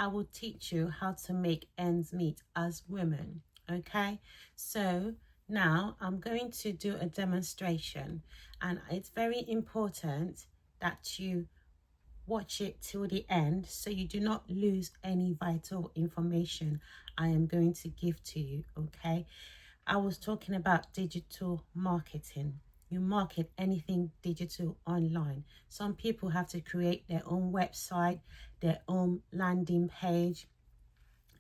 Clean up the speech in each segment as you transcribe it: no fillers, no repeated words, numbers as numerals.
I will teach you how to make ends meet as women. Okay, so now I'm going to do a demonstration, and it's very important that you watch it till the end so you do not lose any vital information I am going to give to you. Okay, I was talking about digital marketing. You market anything digital online. Some people have to create their own website, their own landing page.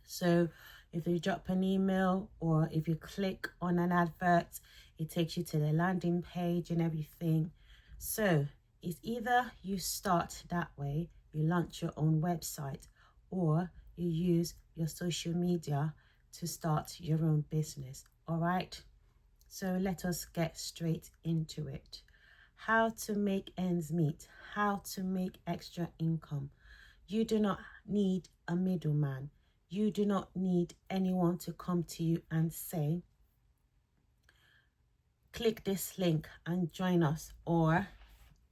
So if you drop an email or if you click on an advert, it takes you to the landing page and everything. So it's either you start that way, you launch your own website, or you use your social media to start your own business. All right. So let us get straight into it. How to make ends meet, how to make extra income. You do not need a middleman. You do not need anyone to come to you and say, click this link and join us, or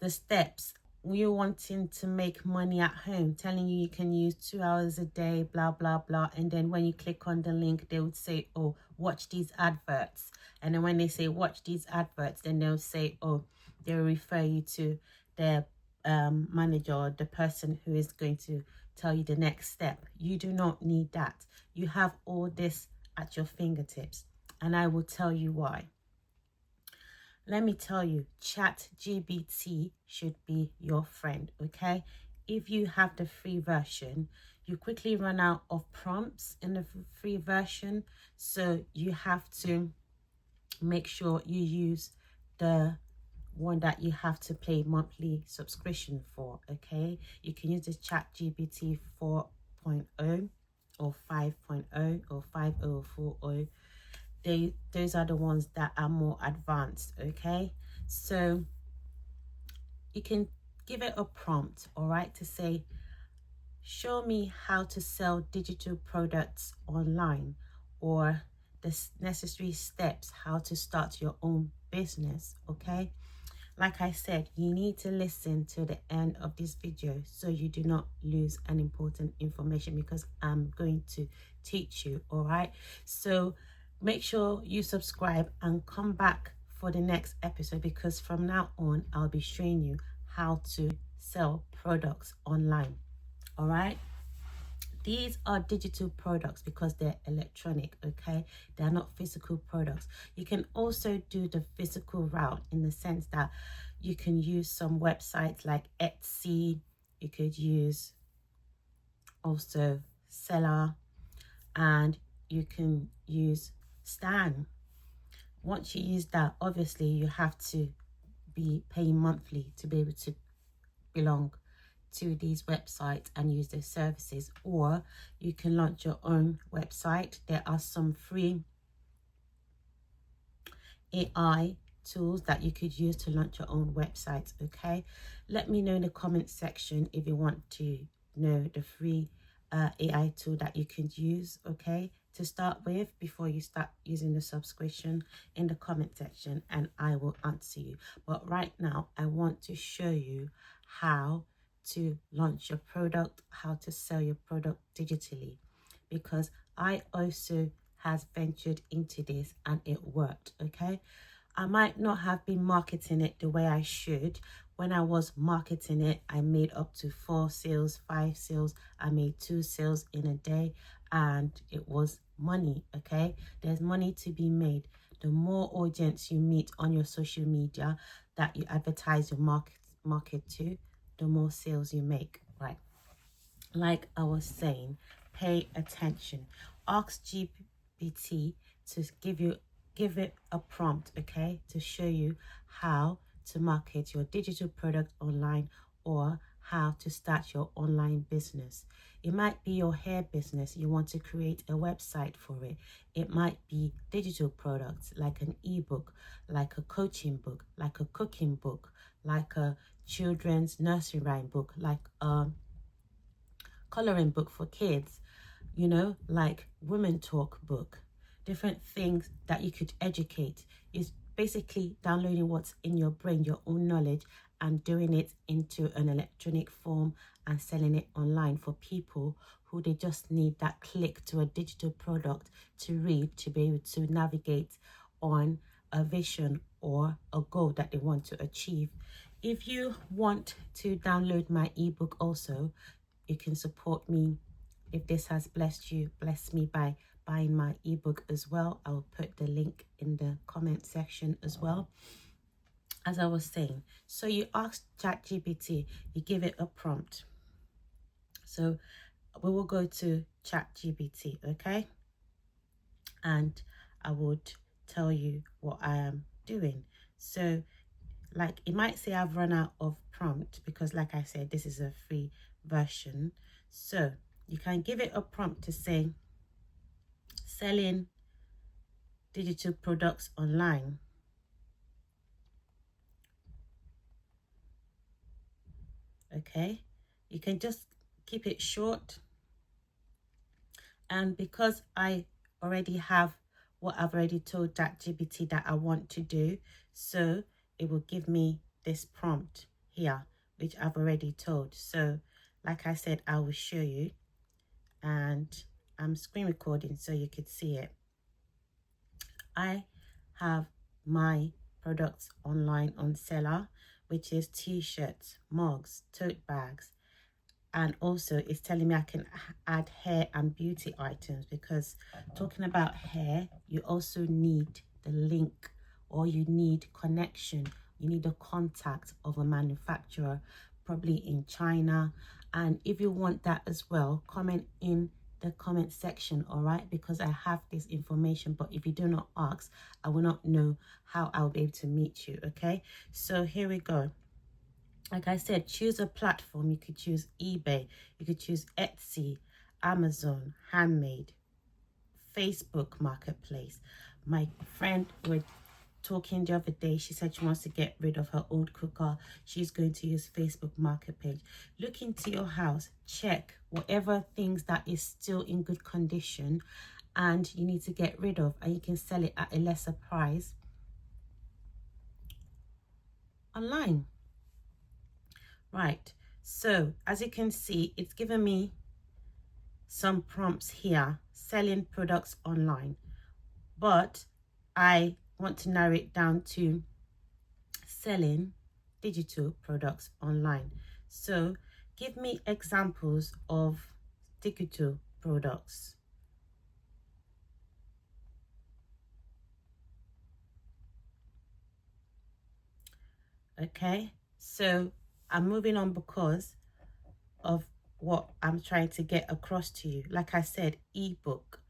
the steps. You're wanting to make money at home, telling you can use 2 hours a day, blah, blah, blah. And then when you click on the link, they would say, oh, watch these adverts. And then when they say watch these adverts, then they'll say, oh, they'll refer you to their manager or the person who is going to tell you the next step. You do not need that. You have all this at your fingertips, and I will tell you why. Let me tell you, ChatGPT should be your friend, okay? If you have the free version, you quickly run out of prompts in the free version, so you have to make sure you use the one that you have to pay monthly subscription for, okay? You can use the ChatGPT 4.0 or 5.0 or 5040. Those are the ones that are more advanced, okay? So you can give it a prompt, all right, to say, show me how to sell digital products online, or the necessary steps how to start your own business, okay? Like I said, you need to listen to the end of this video so you do not lose an important information, because I'm going to teach you, all right? So make sure you subscribe and come back for the next episode, because from now on, I'll be showing you how to sell products online, all right? These are digital products because they're electronic, okay? They're not physical products. You can also do the physical route in the sense that you can use some websites like Etsy. You could use also Seller, and you can use Stan. Once you use that, obviously you have to be paying monthly to be able to belong to these websites and use their services, or you can launch your own website. There are some free AI tools that you could use to launch your own website, okay? Let me know in the comment section if you want to know the free AI tool that you could use, okay, to start with before you start using the subscription, in the comment section, and I will answer you. But right now I want to show you how to launch your product, how to sell your product digitally, because I also has ventured into this and it worked, okay? I might not have been marketing it the way I should. When I was marketing it, I made up to 4 sales, 5 sales. I made 2 sales in a day, and it was money, okay? There's money to be made. The more audience you meet on your social media that you advertise your market to, the more sales you make, right? Like I was saying, pay attention. Ask GPT to give it a prompt, okay, to show you how to market your digital product online, or how to start your online business. It might be your hair business. You want to create a website for it. It might be digital products like an ebook, like a coaching book, like a cooking book, like a children's nursery rhyme book, like a coloring book for kids, you know, like women talk book. Different things that you could educate. Is basically downloading what's in your brain, your own knowledge, and doing it into an electronic form and selling it online for people who they just need that click to a digital product to read, to be able to navigate on a vision or a goal that they want to achieve. If you want to download my ebook also, you can support me. If this has blessed you, bless me by buying my ebook as well. I'll put the link in the comment section as well. As I was saying, so you ask ChatGPT, you give it a prompt. So we will go to ChatGPT, okay? And I would tell you what I am doing. So like it might say I've run out of prompt because like I said, this is a free version. So you can give it a prompt to say selling digital products online. Okay, you can just keep it short. And because I already have what I've already told ChatGPT that I want to do, so it will give me this prompt here, which I've already told. So like I said, I will show you, and I'm screen recording so you could see it. I have my products online on Seller, which is t-shirts, mugs, tote bags, and also it's telling me I can add hair and beauty items, because talking about hair, you also need the link, or you need connection, you need a contact of a manufacturer, probably in China. And if you want that as well, comment in the comment section, all right, because I have this information, but if you do not ask, I will not know how I'll be able to meet you. Okay, so here we go. Like I said, choose a platform. You could choose eBay, you could choose Etsy, Amazon, Handmade, Facebook Marketplace. My friend were talking the other day, she said she wants to get rid of her old cooker. She's going to use Facebook Marketplace. Look into your house, check whatever things that is still in good condition and you need to get rid of, and you can sell it at a lesser price online. Right, so as you can see, it's given me some prompts here, selling products online, but I want to narrow it down to selling digital products online. So give me examples of digital products. Okay, so I'm moving on because of what I'm trying to get across to you. Like I said, ebook,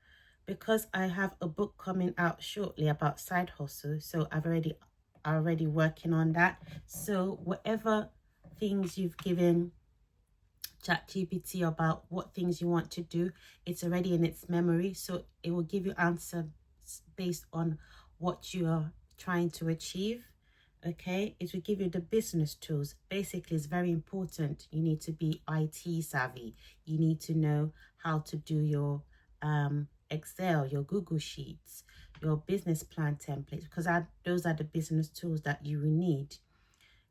because I have a book coming out shortly about side hustle, so I've already working on that. So whatever things you've given ChatGPT about what things you want to do, it's already in its memory, so it will give you answers based on what you are trying to achieve. Okay, it will give you the business tools. Basically, it's very important. You need to be IT savvy. You need to know how to do your Excel, your Google Sheets, your business plan templates, because those are the business tools that you will need.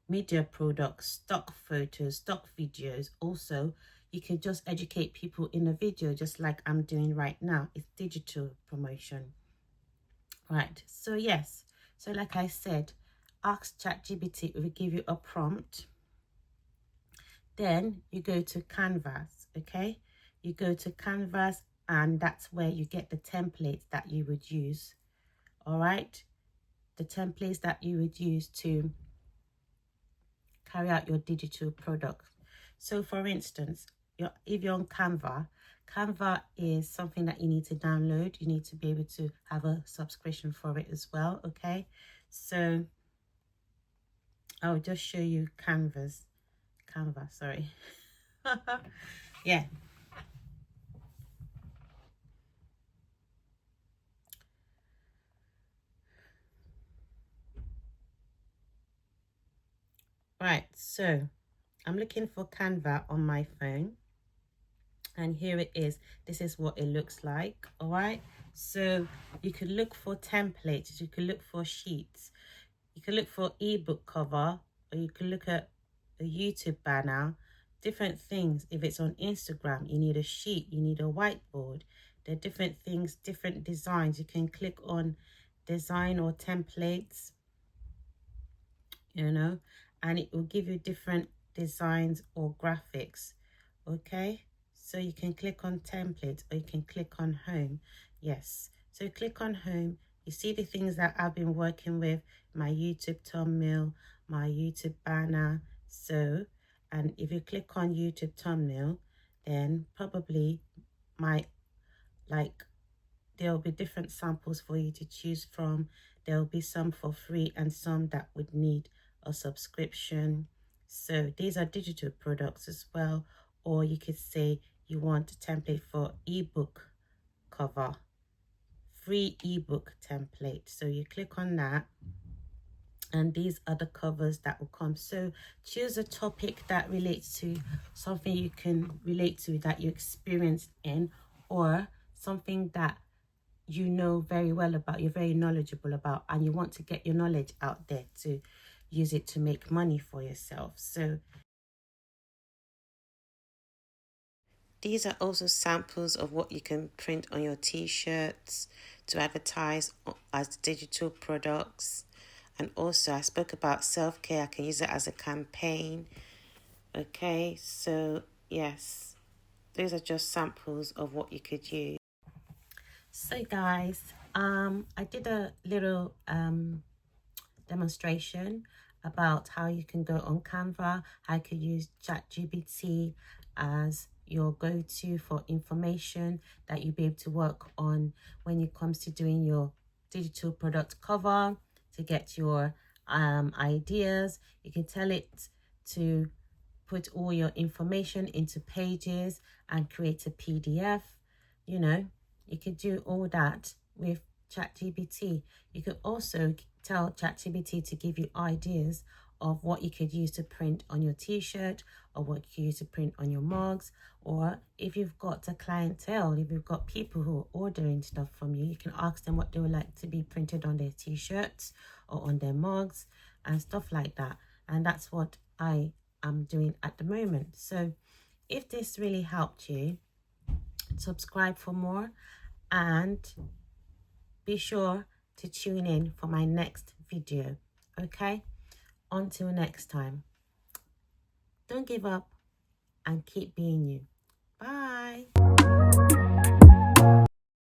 Media products, stock photos, stock videos. Also, you can just educate people in a video, just like I'm doing right now. It's digital promotion. Right, so yes, so like I said, ask ChatGPT, it will give you a prompt. Then you go to Canvas, okay? You go to Canvas, and that's where you get the templates that you would use, all right? The templates that you would use to carry out your digital product. So for instance, if you're on Canva, Canva is something that you need to download. You need to be able to have a subscription for it as well, okay? So I'll just show you Canva, sorry. Yeah. Right, so I'm looking for Canva on my phone, and here it is. This is what it looks like, all right? So you could look for templates, you could look for sheets, you can look for ebook cover, or you can look at a YouTube banner, different things. If it's on Instagram, you need a sheet, you need a whiteboard. There are different things, different designs. You can click on design or templates, you know, and it will give you different designs or graphics. Okay, so you can click on templates or you can click on home. Yes, so you click on home, you see the things that I've been working with, my YouTube thumbnail, my YouTube banner. So, and if you click on YouTube thumbnail, then probably there'll be different samples for you to choose from. There'll be some for free and some that would need a subscription. So these are digital products as well. Or you could say you want a template for ebook cover, free ebook template. So you click on that, and these are the covers that will come. So choose a topic that relates to something you can relate to, that you experienced in, or something that you know very well about, you're very knowledgeable about, and you want to get your knowledge out there to use it to make money for yourself. So these are also samples of what you can print on your t-shirts to advertise as digital products. And also I spoke about self-care. I can use it as a campaign. Okay, so yes, those are just samples of what you could use. So guys, I did a little demonstration about how you can go on Canva, how you can use ChatGPT as your go-to for information that you'll be able to work on when it comes to doing your digital product cover, to get your ideas. You can tell it to put all your information into pages and create a PDF. You know, you could do all that with ChatGPT. You could also tell ChatGPT to give you ideas of what you could use to print on your t-shirt, or what you could use to print on your mugs. Or if you've got a clientele, if you've got people who are ordering stuff from you, you can ask them what they would like to be printed on their t-shirts or on their mugs and stuff like that. And that's what I am doing at the moment. So if this really helped you, subscribe for more, and be sure to tune in for my next video. Okay, until next time, don't give up and keep being you. Bye.